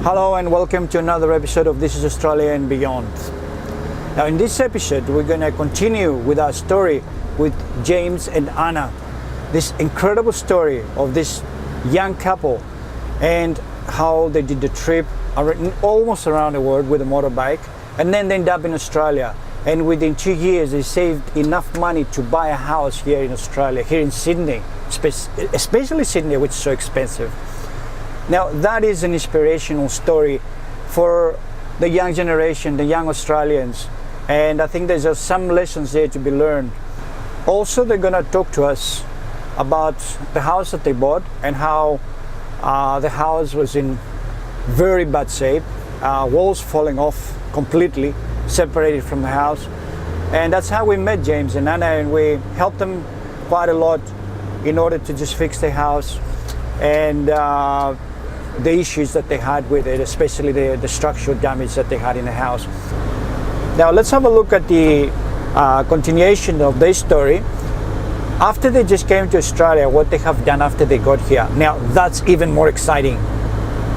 Hello and welcome to another episode of This is Australia and Beyond. Now in this episode we're going to continue with our story with James and Anna. This incredible story of this young couple and how they did the trip almost around the world with a motorbike, and then they ended up in Australia, and within 2 years they saved enough money to buy a house here in Australia, here in Sydney, especially Sydney, which is so expensive. Now that is an inspirational story for the young generation, the young Australians, and I think there's just some lessons there to be learned. Also, they're going to talk to us about the house that they bought and how the house was in very bad shape, walls falling off completely, separated from the house. And that's how we met James and Anna, and we helped them quite a lot in order to just fix the house and the issues that they had with it, especially the structural damage that they had in the house. Now let's have a look at the continuation of their story. After they just came to Australia, what they have done after they got here. Now that's even more exciting.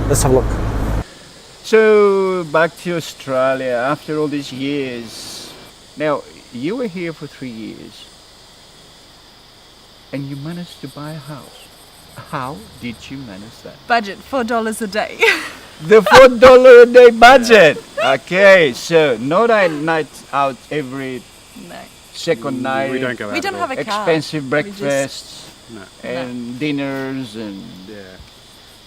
Let's have a look. So back to Australia after all these years. Now you were here for 3 years and you managed to buy a house. How did you manage that? Budget $4 a day. The $4 a day budget. Okay, so not a night out every second night. We don't go out. We don't have a car. Expensive breakfasts and No. dinners and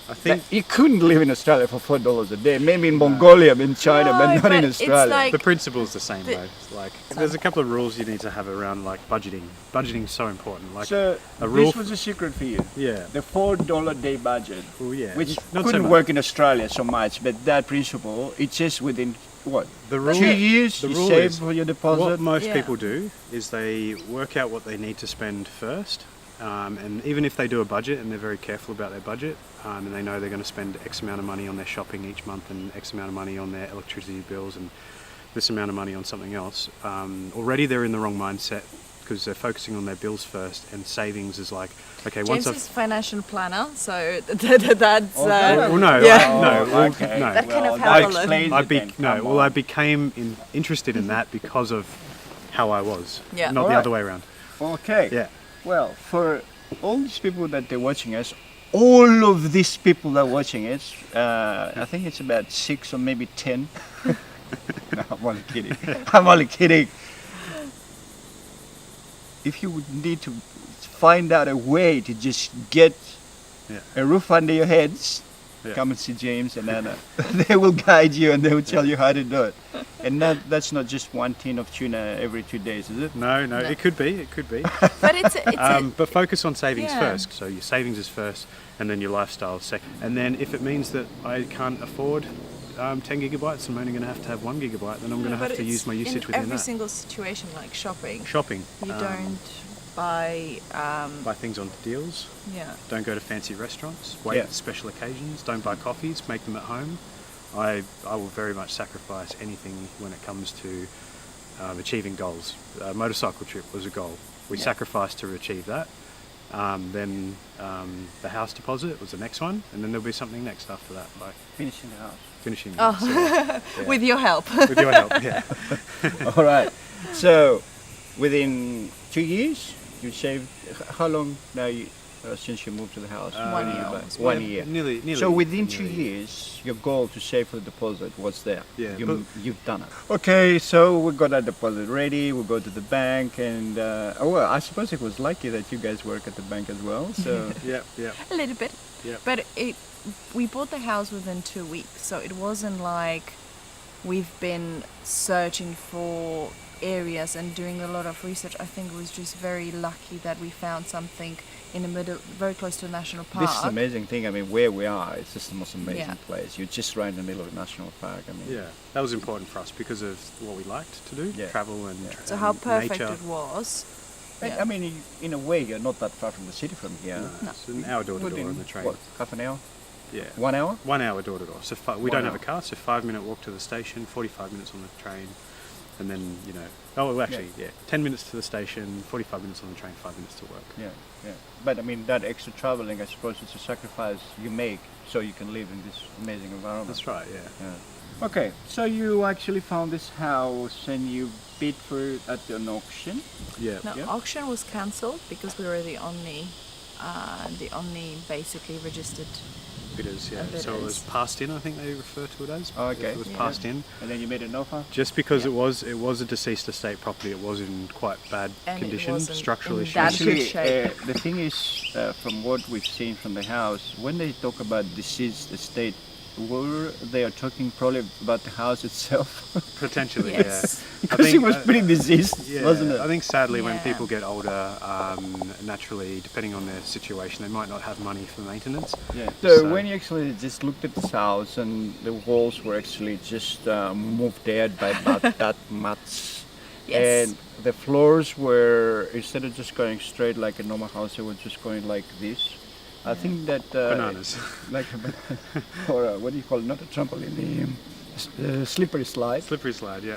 I think you couldn't live in Australia for $4 a day. Maybe in Mongolia, in China, No, but not in but it's Australia. like- the principle's the same though. Like, there's a couple of rules you need to have around like budgeting. Budgeting's so important. Like, So a rule this was a secret for you. yeah. The $4 a day budget, Well, yeah. which Not so couldn't much. work in Australia so much, but that principle, it's just within what? The rule. 2 years the you rule save is for your deposit. What most Yeah. people do is they work out what they need to spend first, and even if they do a budget and they're very careful about their budget, and they know they're going to spend X amount of money on their shopping each month and X amount of money on their electricity bills and this amount of money on something else, already they're in the wrong mindset because they're focusing on their bills first, and savings is like, okay, James once I've... is financial planner, so that's Well, no, yeah. no, okay. no. That kind of That helped a lot. explains I it then. Come I on. became interested in that because of how I was, Yeah. not the Alright. other way around. Okay. Yeah. Well, for all these people that they're watching us, all of these people that are watching us, I think it's about 6 or maybe 10. No, I'm only kidding. I'm only kidding. If you would need to find out a way to just get Yeah. a roof under your heads, come and see James and Anna. They will guide you and they will tell you how to do it. And that's not just one tin of tuna every 2 days, is it? No, No. it could be. But it's But focus on savings Yeah. first. So your savings is first, and then your lifestyle is second. And then if it means that I can't afford 10 gigabytes, I'm only going to have 1 gigabyte, then I'm going to have to use my usage in within every that. single situation, like shopping. Shopping. You don't buy. Buy things on deals. Yeah. Don't go to fancy restaurants. Wait Yeah. for special occasions. Don't buy coffees. Make them at home. I will very much sacrifice anything when it comes to achieving goals. A motorcycle trip was a goal. We sacrificed to achieve that. Then the house deposit was the next one, and then there'll be something next after that, like Finishing the house. finishing. Oh. So, yeah. With your help. With your help, yeah. All right. So, within 2 years, you saved. How long now? Since you moved to the house? 1 year. Like 1 year. Nearly. So within 2 nearly. years, your goal to save for the deposit was there. Yeah, You've done it. Okay, so we got our deposit ready. We go to the bank, and well, I suppose it was lucky that you guys work at the bank as well. So Yeah. A little bit. Yeah. But we bought the house within 2 weeks, so it wasn't like we've been searching for areas and doing a lot of research. I think it was just very lucky that we found something in the middle, very close to a national park. this is the amazing thing. I mean, where we are, it's just the most amazing Yeah. place. You're just right in the middle of a national park. I mean, Yeah, that was important for us because of what we liked to do, Yeah. travel and So how perfect nature. it was. I- Yeah. I mean, in a way, you're not that far from the city from here. No, it's an hour door to door Within, on the train. what, half an hour? Yeah. 1 hour? 1 hour door to door. So we 1 don't have a hour. car, so 5-minute walk to the station, 45 minutes on the train. and then, you know, oh, well, actually, yeah, 10 minutes to the station, 45 minutes on the train, 5 minutes to work. Yeah, yeah. But I mean, that extra traveling, I suppose it's a sacrifice you make so you can live in this amazing environment. That's right, yeah. Yeah. Okay, so you actually found this house and you bid for it at an auction. Yeah. No, Yeah. auction was cancelled because we were the only basically registered. Bidders, yeah. And So it was bidders. passed in, I think they refer to it as. Oh, okay. It was Yeah. passed in. And then you made an offer? Just because Yeah. it was a deceased estate property, it was in quite bad And it condition, wasn't structural in issues. that Actually, good shape. the thing is, from what we've seen from the house, when they talk about deceased estate, they are talking probably about the house itself. Potentially, Yes. yeah. Because it was pretty diseased, Yeah, wasn't it? I think sadly when Yeah. people get older, naturally, depending on their situation, they might not have money for maintenance. Yeah. So, So- when you actually just looked at this house and the walls were actually just moved out by about that much, Yes. and the floors were, instead of just going straight like a normal house, they were just going like this. I think that Bananas. like a banana, or what do you call it? Not a trampoline, the slippery slide. Slippery slide, yeah.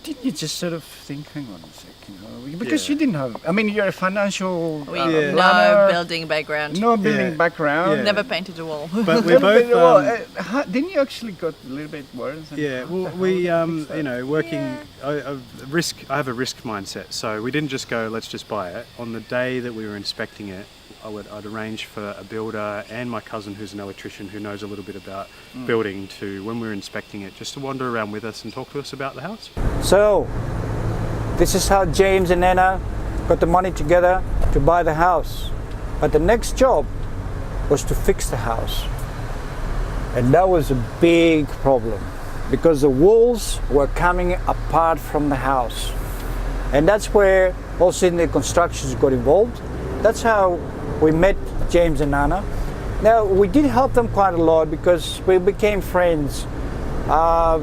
Didn't you just sort of think, hang on a second, because Yeah. you didn't have. I mean, you're a financial We Yeah. no planner, building background. no building Yeah. background. Yeah. Never painted a wall. But we Never been to war. both, Didn't you actually got a little bit worse? And yeah. what Well, the hell we, did you fix that? you know, working Yeah. I have a risk mindset, so we didn't just go, let's just buy it. On the day that we were inspecting it, I'd arrange for a builder and my cousin, who's an electrician who knows a little bit about building, to, when we were inspecting it, just to wander around with us and talk to us about the house. So, this is how James and Anna got the money together to buy the house. But the next job was to fix the house. And that was a big problem because the walls were coming apart from the house. And that's where all Sydney Constructioms got involved. That's how we met James and Anna. Now, we did help them quite a lot because we became friends.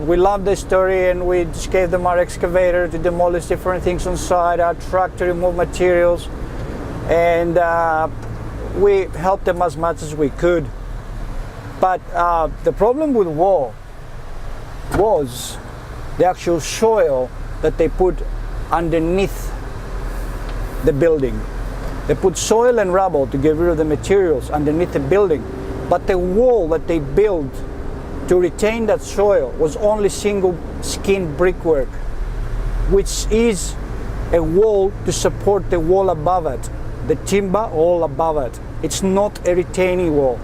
We loved their story and we just gave them our excavator to demolish different things on site, our truck to remove materials, and we helped them as much as we could. But the problem with wall was the actual soil that they put underneath the building. They put soil and rubble to get rid of the materials underneath the building, but the wall that they built to retain that soil was only single skin brickwork, which is a wall to support the wall above it, the timber all above it. It's not a retaining wall.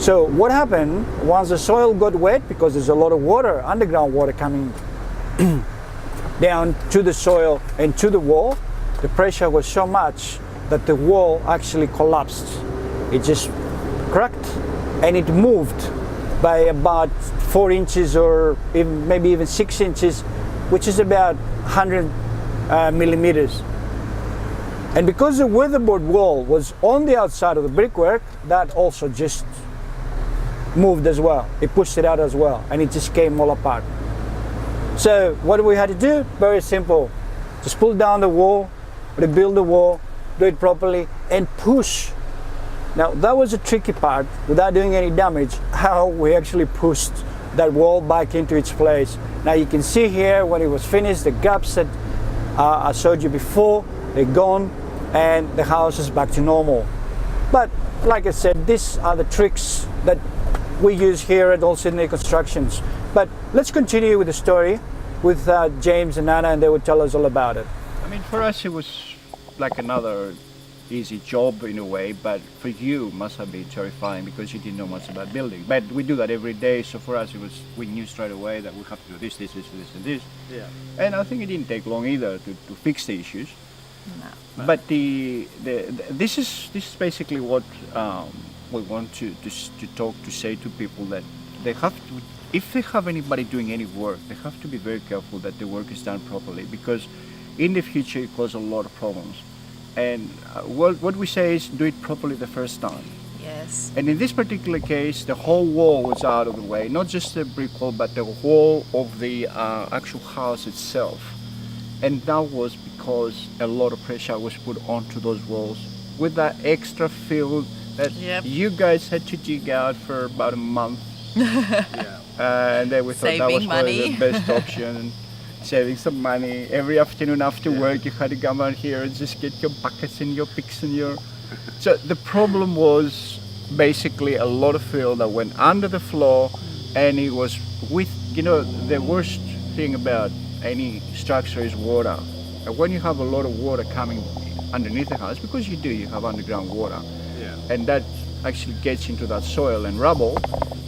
So what happened once the soil got wet, because there's a lot of water, underground water coming down to the soil and to the wall, the pressure was so much that the wall actually collapsed. It just cracked and it moved by about 4 inches or even, maybe even 6 inches, which is about 100 millimeters. And because the weatherboard wall was on the outside of the brickwork, that also just moved as well. It pushed it out as well, and it just came all apart. So what we had to do? Very simple. Just pull down the wall, rebuild the wall, do it properly, and push. Now that was a tricky part, without doing any damage, how we actually pushed that wall back into its place. Now you can see here when it was finished, the gaps that I showed you before, they're gone, and the house is back to normal. But like I said, these are the tricks that we use here at All Sydney Constructions. But let's continue with the story with James and Anna, and they will tell us all about it. I mean, for us it was like another easy job in a way, but for you must have been terrifying because you didn't know much about building. But we do that every day, so for us we knew straight away that we have to do this, and this. Yeah. And I think it didn't take long either to fix the issues. No. But this is basically what we want to talk to say to people, that they have to, if they have anybody doing any work, they have to be very careful that the work is done properly, because in the future it causes a lot of problems. And what we say is do it properly the first time. Yes. And in this particular case, the whole wall was out of the way, not just the brick wall, but the wall of the actual house itself. And that was because a lot of pressure was put onto those walls with that extra fill that Yep. you guys had to dig out for about a month. Yeah. and then we thought that Saving was probably money. the best option. Saving some money. Every afternoon after work, you had to come out here and just get your buckets and your picks and your. So the problem was basically a lot of fill that went under the floor, and it was with the worst thing about any structure is water. And when you have a lot of water coming underneath the house, because you have underground water, and that actually gets into that soil and rubble,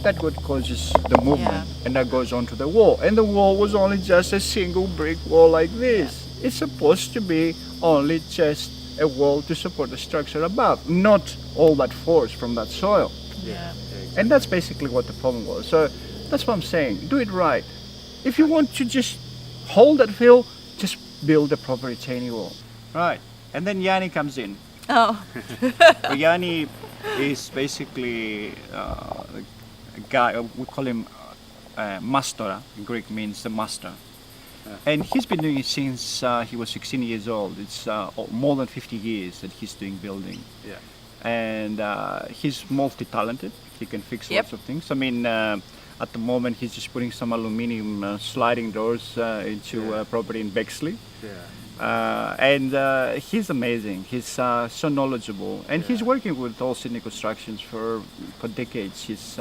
that what causes the movement, and that goes onto the wall. And the wall was only just a single brick wall like this. It's supposed to be only just a wall to support the structure above, not all that force from that soil. And that's basically what the problem was. So that's what I'm saying. Do it right. If you want to just hold that fill, just build a proper retaining wall. Right. And then Yanni comes in. Oh, Yanni is basically a guy, we call him Mastora. In Greek means the master. And he's been doing it since he was 16 years old. It's more than 50 years that he's doing building. Yeah. And he's multi-talented. He can fix lots of things. I mean, at the moment he's just putting some aluminium sliding doors into a property in Bexley. And he's amazing. He's so knowledgeable, and he's working with all Sydney Constructions for decades. He's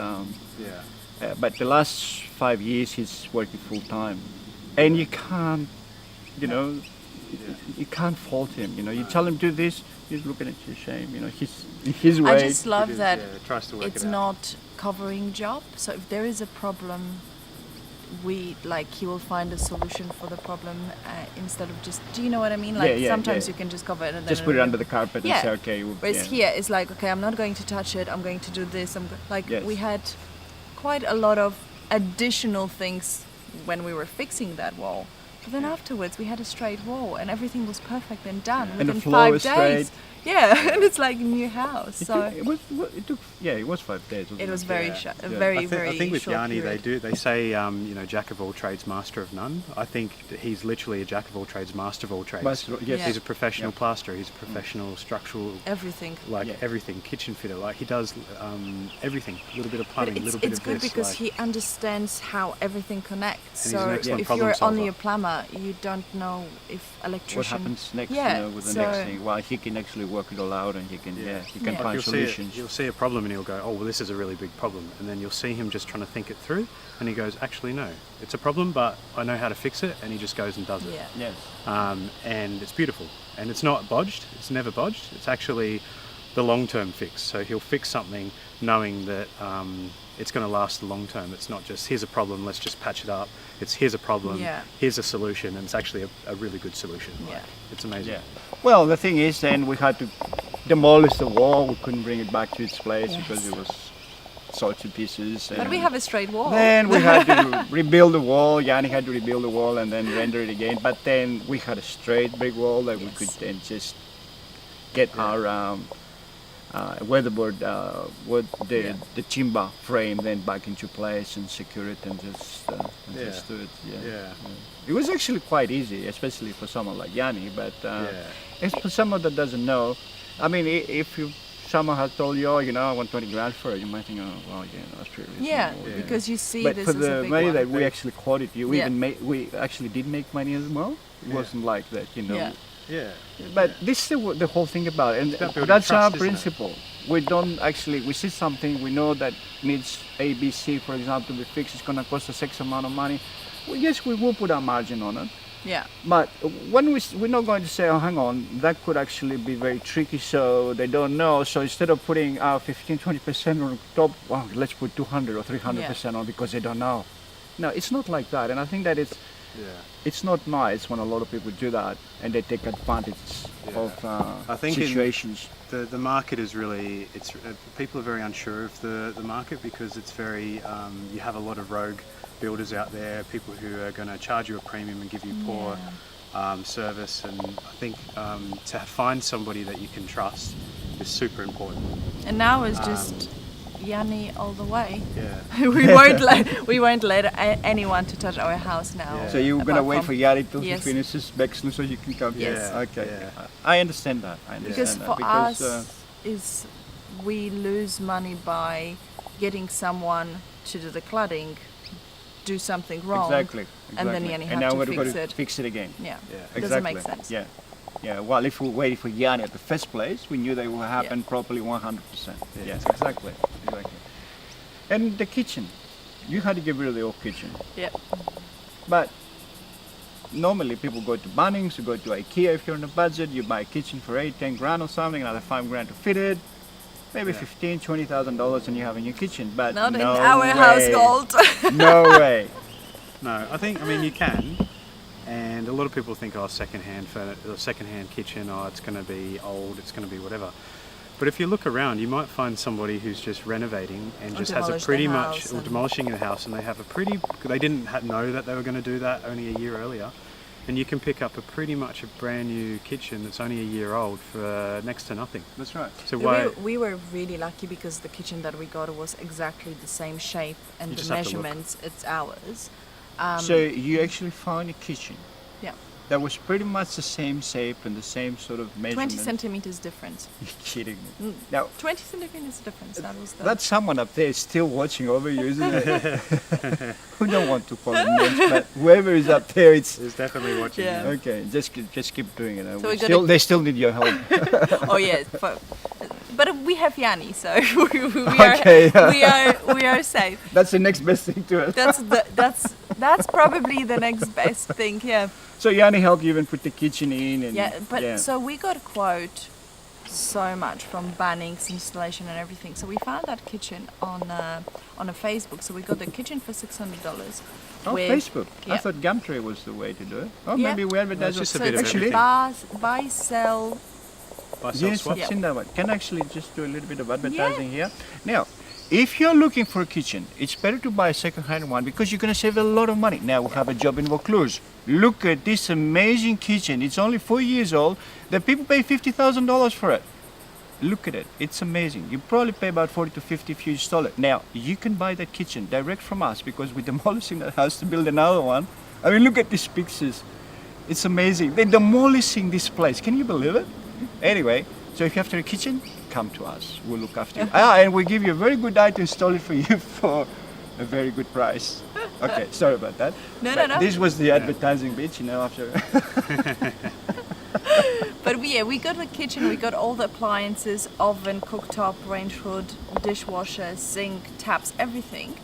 but the last 5 years he's working full time, and you can't, you can't fault him. You tell him do this, he's looking at you shame. He's in his way. I just love that tries to work it's it out. not covering job. So if there is a problem, he will find a solution for the problem instead of just, do you know what I mean? Sometimes you can just cover it and just put it under the carpet and say, okay. Whereas here it's like, okay, I'm not going to touch it. I'm going to do this. We had quite a lot of additional things when we were fixing that wall. But then afterwards we had a straight wall and everything was perfect and done And the within floor 5 was days. straight. Yeah, and it's like a new house. So It was 5 days. Wasn't it was very short, I very think with short Yanni period. they say jack of all trades, master of none. I think that he's literally a jack of all trades, master of all trades. Yeah. He's a professional plasterer. He's a professional structural, Everything. everything, kitchen fitter. Like he does everything. A little bit of But plumbing, a little bit it's of good this. because he understands how everything connects. And he's an So excellent if problem you're solver. only a plumber, you don't know if electrician. What happens next? Yeah, With the so- next thing. Well, he can actually work it all out, and he can Yeah. find You'll solutions. you'll see a problem and he'll go, oh well, this is a really big problem, and then you'll see him just trying to think it through, and he goes, actually no, it's a problem, but I know how to fix it, and he just goes and does it. Yeah. Yes. And it's beautiful, and it's not bodged. It's never bodged. It's actually the long-term fix. So he'll fix something knowing that it's going to last the long term. It's not just here's a problem, let's just patch it up. It's here's a problem, here's a solution, and it's actually a really good solution. Yeah. It's amazing. Yeah. Well, the thing is, then we had to demolish the wall. We couldn't bring it back to its place because it was sawed to pieces. But we have a straight wall. Then we had to rebuild the wall. Yanni had to rebuild the wall and then render it again. But then we had a straight brick wall that we could then just get our weatherboard with the timber frame then back into place and secure it and just do it. Yeah. It was actually quite easy, especially for someone like Yanni. But it's for someone that doesn't know. I mean, if someone has told you, I want 20 grand for it, you might think, oh, well, that's pretty reasonable. Yeah, because you see But this for as a the big money one. that we actually quoted you, we actually did make money as well. It wasn't like that, Yeah. Yeah. But this is the whole thing about it, and about building that's our trust, isn't it? principle. We don't actually, we see something, we know that needs A, B, C, for example, to be fixed, it's going to cost us X amount of money. Well, yes, we will put our margin on it. Yeah. But when we're not going to say, oh, hang on, that could actually be very tricky, so they don't know. So instead of putting our 15-20% on top, well, let's put 200 or 300% on because they don't know. No, it's not like that. And I think that it's not nice when a lot of people do that and they take advantage of I think situations. The market is really, people are very unsure of the market because it's very, you have a lot of rogue builders out there, people who are going to charge you a premium and give you poor service, and I think to find somebody that you can trust is super important. And now it's just Yanni all the way. Yeah. we won't let anyone to touch our house now. Yeah. So you're going to Apart wait from- for Yanni till he Yes. finishes Bexley so you can come Yes. here? Okay. Yeah. I understand that. Because that. for Because, us, is we lose money by getting someone to do the cladding, do something wrong. Exactly. And then Yanni and had now to we're fix going to it. fix it again. Yeah. Yeah. It doesn't make sense. Yeah. Yeah. Well, if we waited for Yanni at the first place, we knew they would happen properly 100%. Yeah. Yes, exactly. Exactly. And the kitchen, you had to get rid of the old kitchen. Yeah. But normally people go to Bunnings, you go to IKEA if you're on a budget, you buy a kitchen for 8-10 grand or something, another 5 grand to fit it, maybe $15,000-$20,000 and you have a new kitchen. But Not no in our way. household. No way. No, I mean, you can. And a lot of people think, second-hand kitchen, it's going to be old, it's going to be whatever. But if you look around, you might find somebody who's just renovating and just has a pretty much, or demolishing a house, and they have they didn't know that they were going to do that only a year earlier. And you can pick up pretty much a brand new kitchen that's only a year old for next to nothing. That's right. So We were really lucky because the kitchen that we got was exactly the same shape and You the just have to look. measurements, it's ours. So you actually found a kitchen Yeah. that was pretty much the same shape and the same sort of measurement. 20 centimeters difference. You're kidding me. Mm. Now, 20 centimeters difference, that was the... that's someone up there still watching over you, isn't it? We don't want to call them names, but whoever is up there, it's... There's definitely watching. Yeah. you. Okay, just keep doing it. So we gotta- They still need your help. Oh yeah, but we have Yanni, so Okay, yeah. we are safe. That's the next best thing to it. That's probably the next best thing. Yeah. So Yanni helped you even put the kitchen in, and Yeah, but so we got a quote so much from Bunnings installation and everything. So we found that kitchen on a Facebook. So we got the kitchen for $600. Oh, Facebook. I Yeah. thought Gumtree was the way to do it. Oh, Yeah. maybe we advertise Well, it's just on a bit of actually. everything. buy, sell. Buy, sell, Yes, swap. I've seen that one. Can I actually just do a little bit of advertising here? Now, if you're looking for a kitchen, it's better to buy a second-hand one because you're going to save a lot of money. Now we have a job in Vaucluse. Look at this amazing kitchen. It's only 4 years old. The people pay $50,000 for it. Look at it. It's amazing. You probably pay about 40 to 50 if you install it. Now, you can buy that kitchen direct from us because we're demolishing that house to build another one. I mean, look at these pictures. It's amazing. They're demolishing this place. Can you believe it? Anyway, so if you have to a kitchen, come to us. We'll look after you. And we'll give you a very good guy to install it for you for a very good price. Okay, sorry about that. No. This was the advertising bit, after. But we got the kitchen, we got all the appliances, oven, cooktop, range hood, dishwasher, sink, taps, everything.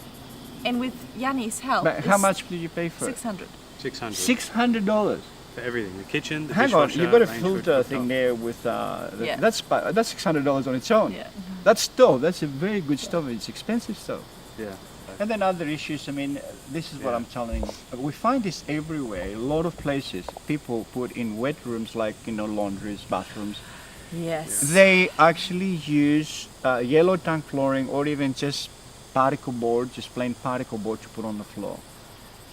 And with Yanni's help, But how much did you pay for it? 600. 600 $600. for everything. The kitchen, the Hang on, dishwasher, you got a range hood, filter cooktop. thing there with Yeah. that's $600 on its own. Yeah. That stove, that's a very good stove. It's expensive stove. Yeah. And then other issues. I mean, this is what Yeah. I'm telling you. We find this everywhere. A lot of places, people put in wet rooms like laundries, bathrooms. Yes. They actually use yellow tank flooring or even just particle board, just plain particle board to put on the floor.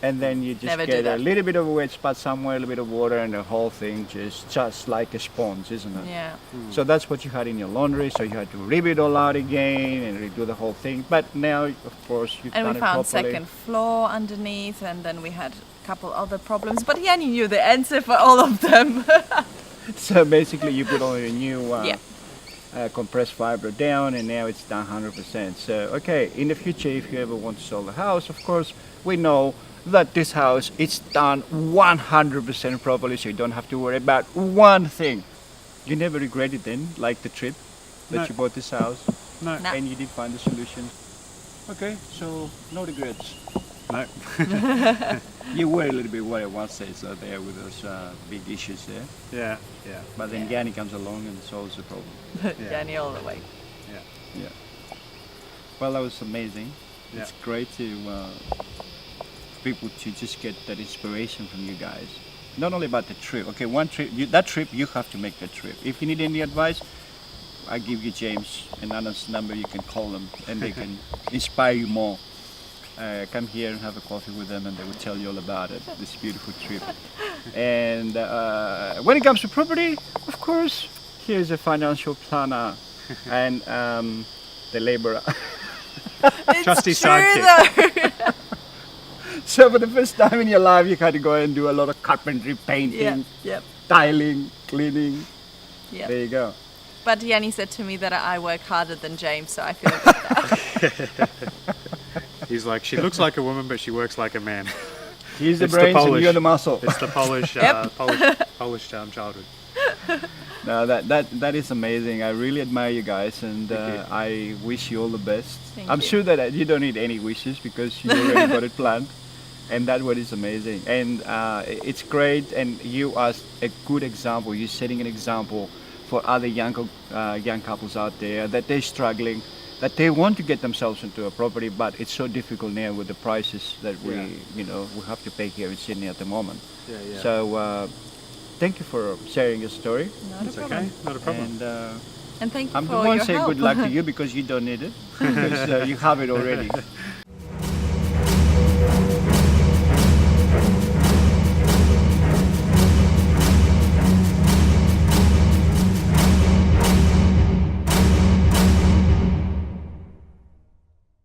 And then you just Never do get a that. little bit of a wet spot somewhere, a little bit of water, and the whole thing just like a sponge, isn't it? Yeah. So that's what you had in your laundry. So you had to rip it all out again and redo the whole thing. But now, of course, you've And done we it found properly. second floor underneath, and then we had a couple other problems. But Yanni knew the answer for all of them. So basically, you put all your new Yeah. compressed fiber down, and now it's done 100%. So, okay, in the future, if you ever want to sell the house, of course, we know that this house it's done 100% properly, so you don't have to worry about one thing. You never regret it then, like the trip that No. you bought this house, No. No. and you did find the solution. Okay, so no regrets. No. You were a little bit worried one stage out there with those big issues there, Yeah. Yeah. but then Yeah. Yanni comes along and solves the problem. Yeah. Yanni all the way. Yeah. Yeah. Well, that was amazing. Yeah. It's great to people to just get that inspiration from you guys. Not only about the trip. Okay, one trip. That trip, you have to make that trip. If you need any advice, I give you James and Anna's number. You can call them, and they can inspire you more. Come here and have a coffee with them, and they will tell you all about it. This beautiful trip. And when it comes to property, of course, here's a financial planner and the laborer. It's Trusty true sidekick. though. So for the first time in your life, you had to go and do a lot of carpentry, painting, Yep. tiling, cleaning. Yep. There you go. But Yanni said to me that I work harder than James, so I feel good. He's like, she looks like a woman, but she works like a man. He's the It's the brains and Polish. you're the muscle. It's the Polish, Yep. Polish childhood. No, that is amazing. I really admire you guys, and Thank you. I wish you all the best. Thank I'm you. sure that you don't need any wishes because you already got it planned, and that what is amazing. And it's great, and you are a good example. You're setting an example for other young couples out there that they're struggling, that they want to get themselves into a property, but it's so difficult now with the prices that we have to pay here in Sydney at the moment. Yeah, yeah. So thank you for sharing your story. Not It's a okay, problem. not a problem. And And thank you I'm for the one your saying help. good luck to you because you don't need it, because you have it already.